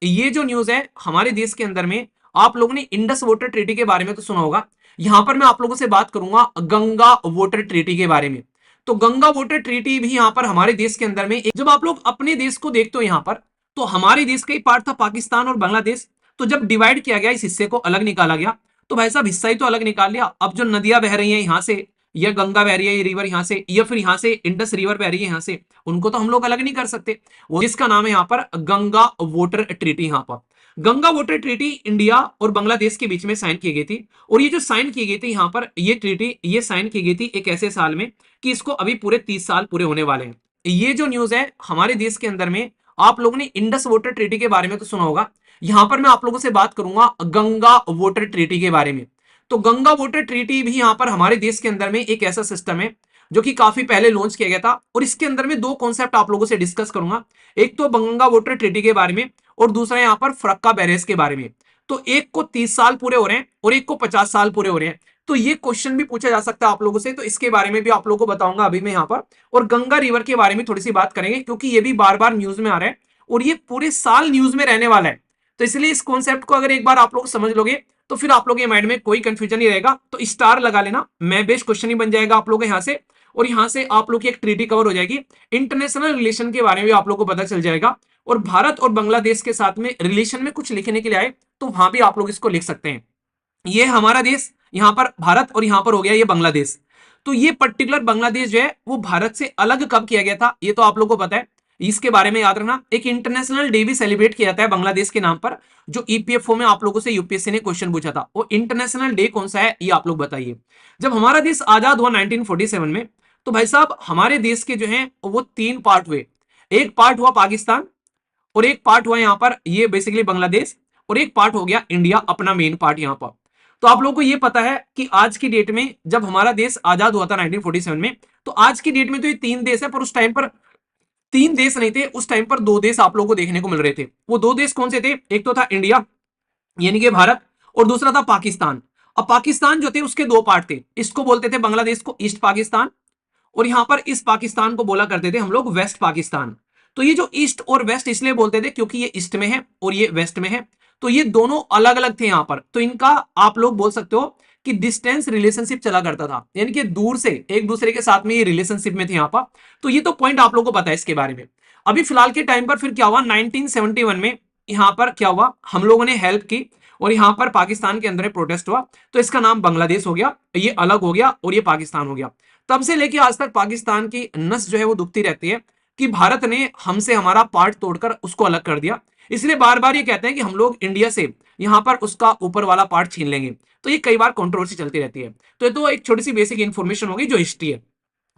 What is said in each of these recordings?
ये जो न्यूज है हमारे देश के अंदर में, आप लोगों ने इंडस वाटर ट्रीटी के बारे में तो सुना होगा। यहां पर मैं आप लोगों से बात करूंगा गंगा वाटर ट्रीटी के बारे में। तो गंगा वाटर ट्रीटी भी यहां पर हमारे देश के अंदर में जब आप लोग अपने देश को देखते हो यहां पर, तो हमारे देश का ही पार्ट था पाकिस्तान और बांग्लादेश। तो जब डिवाइड किया गया, इस हिस्से को अलग निकाला गया, तो भाई साहब हिस्सा ही तो अलग निकाल लिया। अब जो नदियां बह रही हैं यहां से, या गंगा बह रही है ये रिवर यहां से, या फिर यहां से इंडस रिवर बह रही है यहां से, उनको तो हम लोग अलग नहीं कर सकते। वो जिसका नाम है यहाँ पर गंगा वाटर ट्रीटी। यहाँ पर गंगा वाटर ट्रीटी इंडिया और बांग्लादेश के बीच में साइन की गई थी। और ये जो साइन की गई थी यहाँ पर, ये ट्रीटी ये साइन की गई थी एक ऐसे साल में कि इसको अभी पूरे 30 साल पूरे होने वाले हैं। ये जो न्यूज है हमारे देश के अंदर में, आप लोगों ने इंडस वाटर ट्रीटी के बारे में तो सुना होगा। यहां पर मैं आप लोगों से बात करूंगा गंगा वाटर ट्रीटी के बारे में। तो गंगा वाटर ट्रीटी भी यहां पर हमारे देश के अंदर में एक ऐसा सिस्टम है जो कि काफी पहले लॉन्च किया गया था। और इसके अंदर में दो कॉन्सेप्ट आप लोगों से डिस्कस करूंगा। एक तो गंगा वाटर ट्रीटी के बारे में, और दूसरा यहां पर फरक्का बैरेज के बारे में। तो एक को 30 साल पूरे हो रहे हैं और एक को 50 साल पूरे हो रहे हैं। तो ये क्वेश्चन भी पूछा जा सकता है आप लोगों से, तो इसके बारे में भी आप लोगों को बताऊंगा अभी मैं यहाँ पर। और गंगा रिवर के बारे में थोड़ी सी बात करेंगे, क्योंकि ये भी बार बार न्यूज में आ रहा है और ये पूरे साल न्यूज में रहने वाला है। तो इसलिए इस कॉन्सेप्ट को अगर एक बार आप लोग समझ लोगे, तो फिर आप लोग के माइंड में कोई कंफ्यूजन नहीं रहेगा। तो स्टार लगा लेना, मैं बेस्ट क्वेश्चन ही बन जाएगा आप लोग यहां से। और यहां से आप लोग की एक ट्रीटी कवर हो जाएगी। इंटरनेशनल रिलेशन के बारे में भी आप लोग को पता चल जाएगा। और भारत और बांग्लादेश के साथ में रिलेशन में कुछ लिखने के लिए आए, तो वहां भी आप लोग इसको लिख सकते हैं। ये हमारा देश यहां पर भारत, और यहां पर हो गया ये बांग्लादेश। तो ये पर्टिकुलर बांग्लादेश जो है वो भारत से अलग कब किया गया था, ये तो आप लोग को पता है। इसके बारे में याद रखना। एक इंटरनेशनल डे भी सेलिब्रेट किया जाता है बांग्लादेश के नाम पर, जो ईपीएफओ में आप लोगों से यूपीएससी ने क्वेश्चन पूछा था। वो इंटरनेशनल डे कौन सा है, ये आप लोग बताइए। जब हमारा देश आजाद हुआ 1947 में, तो भाई साहब हमारे देश के जो है वो तीन पार्ट हुए। एक पार्ट हुआ पाकिस्तान, और एक पार्ट हुआ यहाँ पर ये बेसिकली बांग्लादेश, और एक पार्ट हो गया इंडिया अपना मेन पार्ट यहाँ पर। तो आप लोगों को ये पता है कि आज की डेट में जब हमारा देश आजाद हुआ था 1947 में, तो आज की डेट में तो ये तीन देश है, पर उस टाइम पर तीन देश नहीं थे। उस टाइम पर दो देश आप लोगों को देखने को मिल रहे थे। वो दो देश कौन से थे? एक तो था इंडिया यानी कि भारत, और दूसरा था पाकिस्तान। अब पाकिस्तान जो थे उसके दो पार्ट थे। इसको बोलते थे बांग्लादेश को ईस्ट पाकिस्तान, और यहां पर इस पाकिस्तान को बोला करते थे हम लोग वेस्ट पाकिस्तान। तो ये जो ईस्ट और वेस्ट इसलिए बोलते थे क्योंकि ये ईस्ट में है और ये वेस्ट में है। तो ये दोनों अलग अलग थे यहां पर। तो इनका आप लोग बोल सकते हो कि डिस्टेंस रिलेशनशिप चला करता था, यानी कि दूर से एक दूसरे के साथ में ये रिलेशनशिप में थे यहां पर। तो ये तो पॉइंट आप लोग को पता है इसके बारे में। अभी फिलहाल के टाइम पर फिर क्या हुआ, 1971 में यहां पर क्या हुआ, हम लोगों ने हेल्प की और यहां पर पाकिस्तान के अंदर प्रोटेस्ट हुआ, तो इसका नाम बांग्लादेश हो गया, ये अलग हो गया और ये पाकिस्तान हो गया। तब से लेके आज तक पाकिस्तान की नस जो है वो दुखती रहती है कि भारत ने हमसे हमारा पार्ट तोड़कर उसको अलग कर दिया। इसलिए बार बार ये कहते हैं कि हम लोग इंडिया से यहां पर उसका ऊपर वाला पार्ट छीन लेंगे। तो ये कई बार कंट्रोवर्सी चलती रहती है। तो ये तो एक छोटी सी बेसिक इंफॉर्मेशन होगी जो हिस्ट्री है।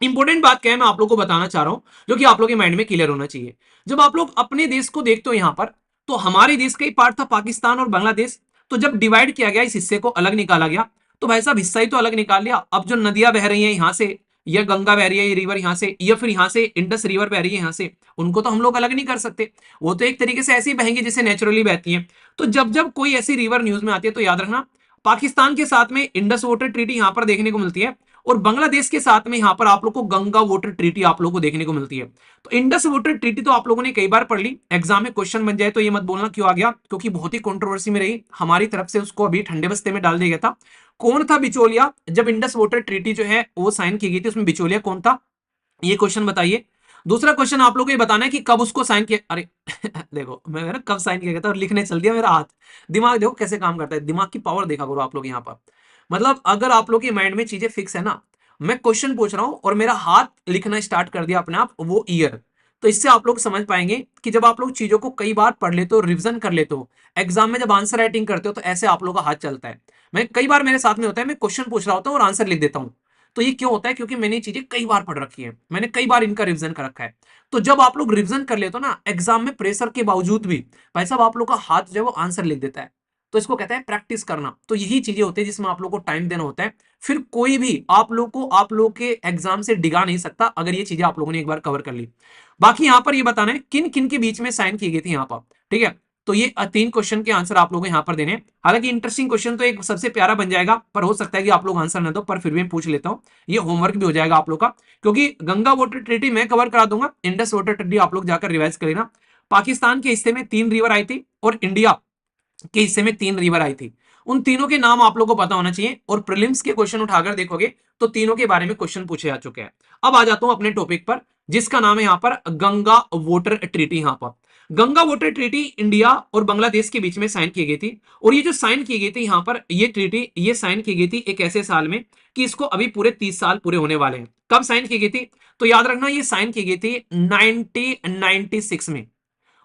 इंपॉर्टेंट बात क्या है मैं आप लोग को बताना चाह रहा हूं, जो कि आप लोग के माइंड में क्लियर होना चाहिए। जब आप लोग अपने देश को देखते हो यहां पर, तो हमारे देश का ही पार्ट था पाकिस्तान और बांग्लादेश। तो जब डिवाइड किया गया, इस हिस्से को अलग निकाला गया, तो भाई साहब हिस्सा ही तो अलग निकाल लिया। अब जो नदियां बह रही हैं यहां से, या गंगा बह रही है ये रिवर यहां से, या फिर यहां से इंडस रिवर बह रही है यहां से, उनको तो हम लोग अलग नहीं कर सकते। वो तो एक तरीके से ऐसे ही बहेंगे जैसे नेचुरली बहती है। तो जब जब कोई ऐसी रिवर न्यूज में आती है, तो याद रखना पाकिस्तान के साथ में इंडस वाटर ट्रीटी यहां पर देखने को मिलती है, और बांग्लादेश के साथ में यहां पर आप लोग को गंगा वाटर ट्रीटी आप लोग को देखने को मिलती है। तो इंडस वाटर ट्रीटी तो आप लोगों ने कई बार पढ़ ली, एग्जाम में क्वेश्चन बन जाए तो ये मत बोलना क्यों आ गया, क्योंकि बहुत ही कंट्रोवर्सी में रही। हमारी तरफ से उसको अभी ठंडे बस्ते में डाल दिया गया था। कौन था बिचौलिया जब इंडस वाटर ट्रीटी जो है वो साइन की गई थी, उसमें बिचौलिया कौन था, ये क्वेश्चन बताइए। दूसरा क्वेश्चन आप लोग को ये बताना है कि कब उसको साइन किया। अरे देखो मैं ना कब साइन किया गया था और लिखने चल दिया मेरा हाथ। दिमाग देखो कैसे काम करता है, दिमाग की पावर देखा करो आप लोग यहाँ पर। मतलब अगर आप लोग के माइंड में चीजें फिक्स है ना, मैं क्वेश्चन पूछ रहा हूं और मेरा हाथ लिखना स्टार्ट कर दिया अपने आप, वो ईयर। तो इससे आप लोग समझ पाएंगे कि जब आप लोग चीजों को कई बार पढ़ लेते हो, रिवीजन कर लेते हो, एग्जाम में जब आंसर राइटिंग करते हो, तो ऐसे आप लोगों का हाथ चलता है। मैं कई बार मेरे साथ में होता है, मैं क्वेश्चन पूछ रहा होता हूँ और आंसर लिख देता हूँ। तो ये क्यों होता है? क्योंकि मैंने ये चीजें कई बार पढ़ रखी है, मैंने कई बार इनका रिवीजन कर रखा है। तो जब आप लोग रिवीजन कर लेते हो ना एग्जाम में, प्रेशर के बावजूद भी भाई साहब आप लोग का हाथ जो है वो आंसर लिख देता है। तो इसको कहते हैं प्रैक्टिस करना। तो यही चीजें होती है जिसमें आप लोग को टाइम देना होता है। फिर कोई भी आप लोग को आप लोग के एग्जाम से डिगा नहीं सकता अगर ये चीजें आप लोगों ने एक बार कवर कर ली। बाकी यहां पर ये बताना है किन किन के बीच में साइन की गई थी यहां पर, ठीक है। तो ये तीन क्वेश्चन के आंसर आप लोगों को यहां पर देने। हालांकि इंटरेस्टिंग क्वेश्चन तो एक सबसे प्यारा बन जाएगा, पर हो सकता है कि आप लोग आंसर न दो, पर फिर भी मैं पूछ लेता हूं। ये होमवर्क भी हो जाएगा आप लोग का, क्योंकि गंगा वाटर ट्रीटी मैं कवर करा दूंगा, इंडस वाटर ट्रीटी आप लोग जाकर रिवाइज कर लेना। पाकिस्तान के हिस्से में 3 रिवर आई थी और इंडिया के हिस्से में 3 रिवर आई थी। उन तीनों के नाम आप लोगों को पता होना चाहिए और प्रीलिम्स के क्वेश्चन उठाकर देखोगे तो तीनों के बारे में क्वेश्चन पूछे जा चुके हैं। अब आ जाता हूं अपने टॉपिक पर, जिसका नाम है यहां पर गंगा वाटर ट्रीटी। यहां पर गंगा वाटर ट्रीटी इंडिया और बांग्लादेश के बीच में साइन की गई थी। और ये जो साइन की गई थी यहां पर, ये ट्रीटी ये साइन की गई थी एक ऐसे साल में कि इसको अभी पूरे 30 साल पूरे होने वाले हैं। कब साइन की गई थी? तो याद रखना, ये साइन की गई थी 1996 में।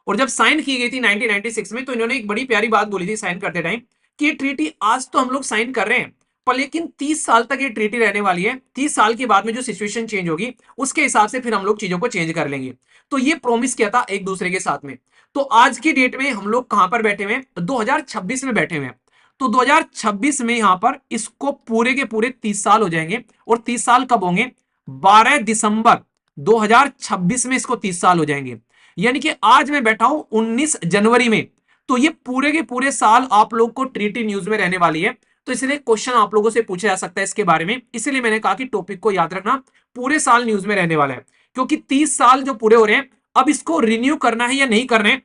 और जब साइन की गई थी 1996 में, तो इन्होंने एक बड़ी प्यारी बात बोली थी साइन करते टाइम कि ये ट्रीटी आज तो हम लोग साइन कर रहे हैं, पर लेकिन 30 साल तक ये ट्रीटी रहने वाली है। 30 साल के बाद में जो सिचुएशन चेंज होगी उसके हिसाब से फिर हम लोग चीजों को चेंज कर लेंगे। तो ये प्रॉमिस किया था एक दूसरे के साथ में। तो आज की डेट में हम लोग कहां पर बैठे हुए हैं? 2026 में बैठे हुए हैं। तो 2026 में यहां पर इसको पूरे के पूरे 30 साल हो जाएंगे। और 30 साल कब होंगे? 12 दिसंबर 2026 में इसको 30 साल हो जाएंगे। यानी कि आज मैं बैठा हूं 19 जनवरी में, तो ये पूरे के पूरे साल आप लोग को ट्रीटी न्यूज में रहने वाली है। तो इसलिए क्वेश्चन आप लोगों से पूछा जा सकता है इसके बारे में। इसलिए मैंने कहा कि टॉपिक को याद रखना, पूरे साल न्यूज में रहने वाला है। क्योंकि 30 साल जो पूरे हो रहे हैं, अब इसको रिन्यू करना है या नहीं करना है,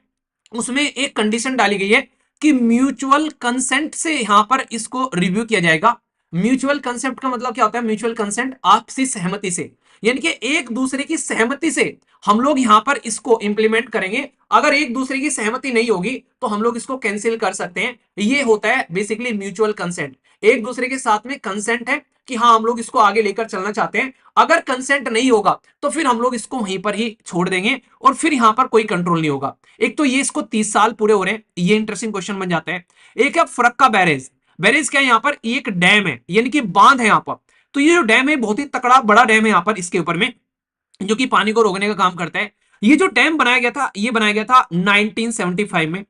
उसमें एक कंडीशन डाली गई है कि म्यूचुअल कंसेंट से यहां पर इसको रिव्यू किया जाएगा। म्यूचुअल कंसेप्ट का मतलब क्या होता है? म्यूचुअल कंसेंट, आपसी सहमति से, यानी कि एक दूसरे की सहमति से हम लोग यहां पर इसको इंप्लीमेंट करेंगे। अगर एक दूसरे की सहमति नहीं होगी तो हम लोग इसको कैंसिल कर सकते हैं। ये होता है बेसिकली म्यूचुअल कंसेंट। एक दूसरे के साथ में कंसेंट है कि हाँ हम लोग इसको आगे लेकर चलना चाहते हैं। अगर कंसेंट नहीं होगा तो फिर हम लोग इसको वहीं पर ही छोड़ देंगे और फिर यहां पर कोई कंट्रोल नहीं होगा। एक तो ये इसको 30 साल पूरे हो रहे हैं, ये इंटरेस्टिंग क्वेश्चन बन जाता है। एक है फरक्का बैरेज। बैरेज क्या है? यहां पर एक डैम है, यानी कि बांध है यहां पर। तो ये जो डैम है बहुत ही तकड़ा बड़ा डैम है यहां पर इसके ऊपर में, जो कि पानी को रोकने का काम करता है। ये जो डैम बनाया गया था, ये बनाया गया था 1975 में।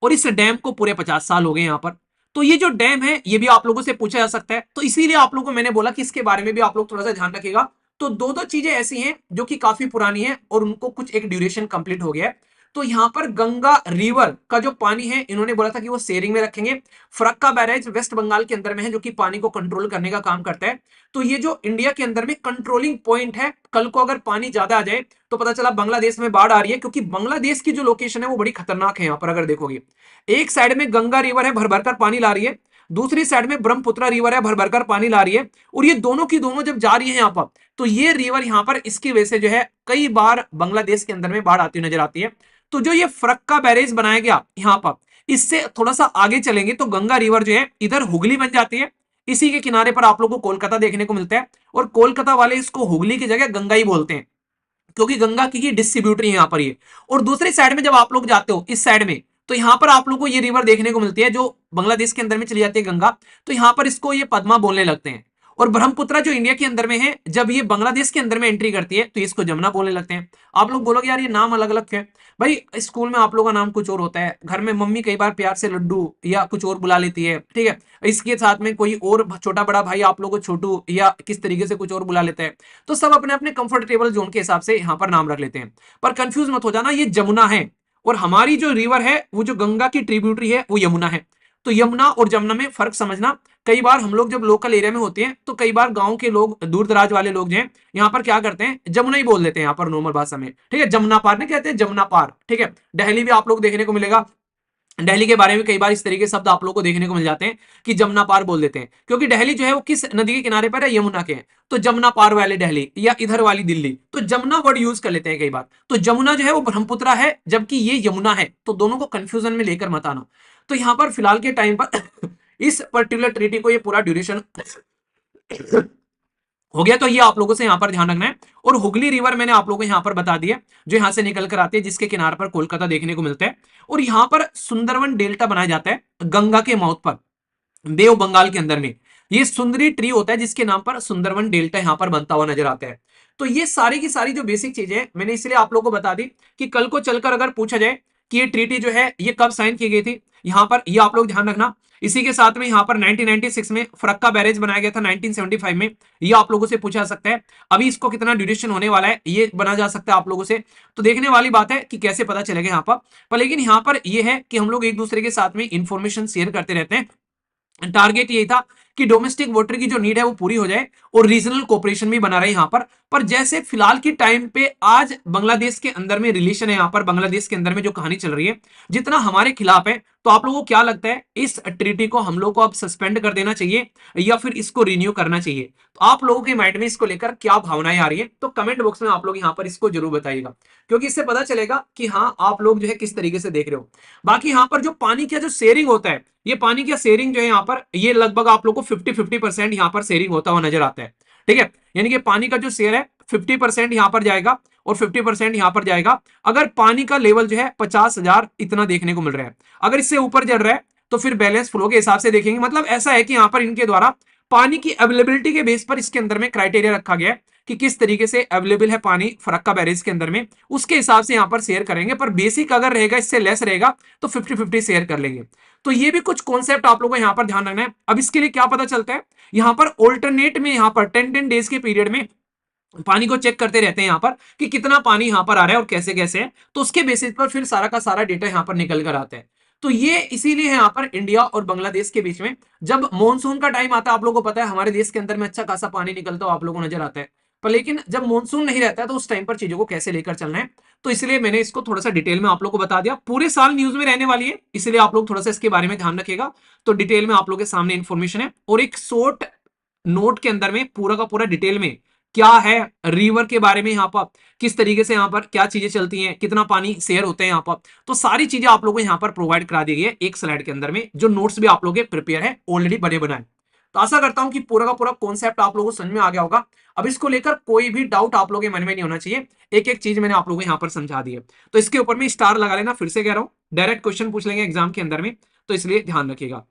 और इस डैम को पूरे 50 साल हो गए यहां पर। तो ये जो डैम है ये भी आप लोगों से पूछा जा सकता है, तो इसीलिए आप लोगों को मैंने बोला कि इसके बारे में भी आप लोग थोड़ा सा ध्यान रखिएगा। तो दो दो चीजें ऐसी हैं जो कि काफी पुरानी है और उनको कुछ एक ड्यूरेशन कंप्लीट हो गया है। तो यहां पर गंगा रिवर का जो पानी है, इन्होंने बोला था कि वो शेयरिंग में रखेंगे। फरक्का बैरेज वेस्ट बंगाल के अंदर में है, जो कि पानी को कंट्रोल करने का काम करता है। तो ये जो इंडिया के अंदर में कंट्रोलिंग पॉइंट है, कल को अगर पानी ज्यादा आ जाए तो पता चला बांग्लादेश में बाढ़ आ रही है, क्योंकि बांग्लादेश की जो लोकेशन है वो बड़ी खतरनाक है। यहां पर अगर देखोगे, एक साइड में गंगा रिवर है, भर भरकर पानी ला रही है, दूसरी साइड में ब्रह्मपुत्र रिवर है, भर भरकर पानी ला रही है। और ये दोनों की दोनों जब जा रही है यहां पर, तो ये रिवर यहां पर इसकी वजह से जो है कई बार बांग्लादेश के अंदर में बाढ़ आती हुई नजर आती है। तो जो ये फरक्का बैरेज बनाया गया यहां पर, इससे थोड़ा सा आगे चलेंगे तो गंगा रिवर जो है इधर हुगली बन जाती है। इसी के किनारे पर आप लोगों को कोलकाता देखने को मिलता है। और कोलकाता वाले इसको हुगली की जगह गंगा ही बोलते हैं, क्योंकि गंगा की डिस्ट्रीब्यूटरी है यहाँ पर ये। और दूसरी साइड में जब आप लोग जाते हो इस साइड में, तो यहाँ पर आप लोग को ये रिवर देखने को मिलती है जो बांग्लादेश के अंदर में चली जाती है गंगा। तो यहाँ पर इसको ये पद्मा बोलने लगते हैं। और ब्रह्मपुत्र जो इंडिया के अंदर में है, जब ये बांग्लादेश के अंदर में एंट्री करती है तो इसको जमुना बोलने लगते हैं। आप लोग बोलोगे यार ये नाम अलग अलग है। भाई स्कूल में आप लोग का नाम कुछ और होता है, घर में मम्मी कई बार प्यार से लड्डू या कुछ और बुला लेती है, ठीक है। इसके साथ में कोई और छोटा बड़ा भाई आप लोगों को छोटू या किस तरीके से कुछ और बुला लेता है। तो सब अपने अपने कंफर्टेबल जोन के हिसाब से यहाँ पर नाम रख लेते हैं। पर कंफ्यूज मत हो जाना, ये जमुना है और हमारी जो रिवर है वो जो गंगा की ट्रिब्यूटरी है वो यमुना है। तो यमुना और जमुना में फर्क समझना। कई बार हम लोग जब लोकल एरिया में होते हैं तो कई बार गांव के लोग, दूर दराज वाले लोग जो हैं यहाँ पर क्या करते हैं, जमुना ही बोल देते हैं यहाँ पर नॉर्मल भाषा में, ठीक है। जमुना पार नहीं कहते, जमुना पार, ठीक है। दिल्ली भी आप लोग देखने को मिलेगा, दिल्ली के बारे में कई बार इस तरीके शब्द आप लोगों को देखने को मिल जाते हैं कि जमुना पार बोल देते हैं, क्योंकि दिल्ली जो है वो किस नदी के किनारे पर है? यमुना के। तो जमुना पार वाले दिल्ली या इधर वाली दिल्ली, तो जमुना वर्ड यूज कर लेते हैं कई बार। तो जमुना जो है वो ब्रह्मपुत्र है, जबकि ये यमुना है। तो दोनों को कंफ्यूजन में लेकर मत आना। तो यहां पर फिलहाल के टाइम पर इस पर्टिकुलर ट्रीटी को ये पूरा ड्यूरेशन हो गया। तो ये आप लोगों से यहां पर ध्यान रखना है। और हुगली रिवर मैंने आप लोगों को यहां पर बता दिया, जो यहां से निकल कर आती है, जिसके किनारे पर कोलकाता देखने को मिलता है। और यहां पर सुंदरवन डेल्टा बनाया जाता है गंगा के माउथ पर, बे ऑफ बंगाल के अंदर में। ये सुंदरी ट्री होता है जिसके नाम पर सुंदरवन डेल्टा यहां पर बनता हुआ नजर आता है। तो ये सारी की सारी जो बेसिक चीजें हैं मैंने इसलिए आप लोगों को बता दी कि कल को चलकर अगर पूछा जाए कि ये ट्रीटी जो है ये कब साइन की गई थी, यहां पर ये आप लोग ध्यान रखना। इसी के साथ में यहां पर 1996 में फरक्का बैरेज बनाया गया था 1975 में, ये आप लोगों से पूछा जा सकता है। अभी इसको कितना ड्यूरेशन होने वाला है ये बना जा सकता है आप लोगों से। तो देखने वाली बात है कि कैसे पता चलेगा यहाँ पर लेकिन यहाँ पर ये है कि हम लोग एक दूसरे के साथ में इंफॉर्मेशन शेयर करते रहते हैं। टारगेट यही था कि डोमेस्टिक वाटर की जो नीड है वो पूरी हो जाए और रीजनल कोऑपरेशन भी बना रहे यहाँ पर जैसे फिलहाल के टाइम पे आज बांग्लादेश के अंदर में रिलेशन है, यहाँ पर बांग्लादेश के अंदर में जो कहानी चल रही है जितना हमारे खिलाफ है, तो आप लोगों को क्या लगता है इस ट्रीटी को हम लोग को अब सस्पेंड कर देना चाहिए या फिर इसको रिन्यू करना चाहिए? तो आप लोगों के माइंड में इसको लेकर क्या भावनाएं आ रही है, तो कमेंट बॉक्स में आप लोग यहाँ पर इसको जरूर बताइएगा, क्योंकि इससे पता चलेगा कि हाँ आप लोग जो है किस तरीके से देख रहे हो। बाकी यहाँ पर जो पानी का जो शेयरिंग होता है, ये पानी का शेयरिंग जो है यहाँ पर ये लगभग आप लोग को 50-50% यहाँ पर शेयरिंग होता हुआ नजर आता है। ठीक है, यानी कि पानी का जो शेयर है 50% यहाँ पर जाएगा और 50% यहाँ पर जाएगा। अगर पानी का लेवल जो है 50,000 इतना देखने को मिल रहा है, अगर इससे ऊपर चढ़ रहा है तो फिर बैलेंस फ्लो के हिसाब से देखेंगे। मतलब ऐसा है कि यहाँ पर इनके द्वारा पानी की अवेलेबिलिटी के बेस पर इसके अंदर में क्राइटेरिया रखा गया है कि किस तरीके से अवेलेबल है पानी फरक्का बैरेज के अंदर में, उसके हिसाब से यहाँ पर शेयर करेंगे। पर बेसिक अगर रहेगा इससे लेस रहेगा तो 50-50 शेयर कर लेंगे। तो ये भी कुछ कॉन्सेप्ट आप लोगों को यहाँ पर ध्यान रखना है। अब इसके लिए क्या पता चलता है, यहाँ पर ऑल्टरनेट में यहाँ पर 10-10 डेज के पीरियड में पानी को चेक करते रहते हैं यहाँ पर कि कितना पानी यहाँ पर आ रहा है और कैसे कैसे है, तो उसके बेसिस पर फिर सारा का सारा डेटा यहाँ पर निकल कर आता है। तो ये इसीलिए है यहाँ पर इंडिया और बांग्लादेश के बीच में जब मॉनसून का टाइम आता है, आप लोगों को पता है हमारे देश के अंदर में अच्छा खासा पानी निकलता हो आप लोगों को नजर आता है, पर लेकिन जब मॉनसून नहीं रहता है तो उस टाइम पर चीजों को कैसे लेकर चलना है, तो इसलिए मैंने इसको थोड़ा सा डिटेल में आप लोग को बता दिया। पूरे साल न्यूज में रहने वाली है, इसलिए आप लोग थोड़ा सा इसके बारे में ध्यान रखिएगा। तो डिटेल में आप लोग के सामने इंफॉर्मेशन है और एक शॉर्ट नोट के अंदर में पूरा का पूरा डिटेल में क्या है रिवर के बारे में, यहाँ पर किस तरीके से यहाँ पर क्या चीजें चलती हैं, कितना पानी शेयर होते हैं यहाँ पर, तो सारी चीजें आप लोगों को यहाँ पर प्रोवाइड करा दी गई है एक स्लाइड के अंदर में, जो नोट्स भी आप लोगों के प्रिपेयर है ऑलरेडी बने बनाए। तो आशा करता हूं कि पूरा का पूरा कॉन्सेप्ट आप लोगों को समझ में आ गया होगा। अब इसको लेकर कोई भी डाउट आप लोगों के मन में नहीं होना चाहिए, एक एक चीज मैंने आप लोगों को यहाँ पर समझा दी है। तो इसके ऊपर में स्टार लगा लेना, फिर से कह रहा हूं डायरेक्ट क्वेश्चन पूछ लेंगे एग्जाम के अंदर में, तो इसलिए ध्यान रखिएगा।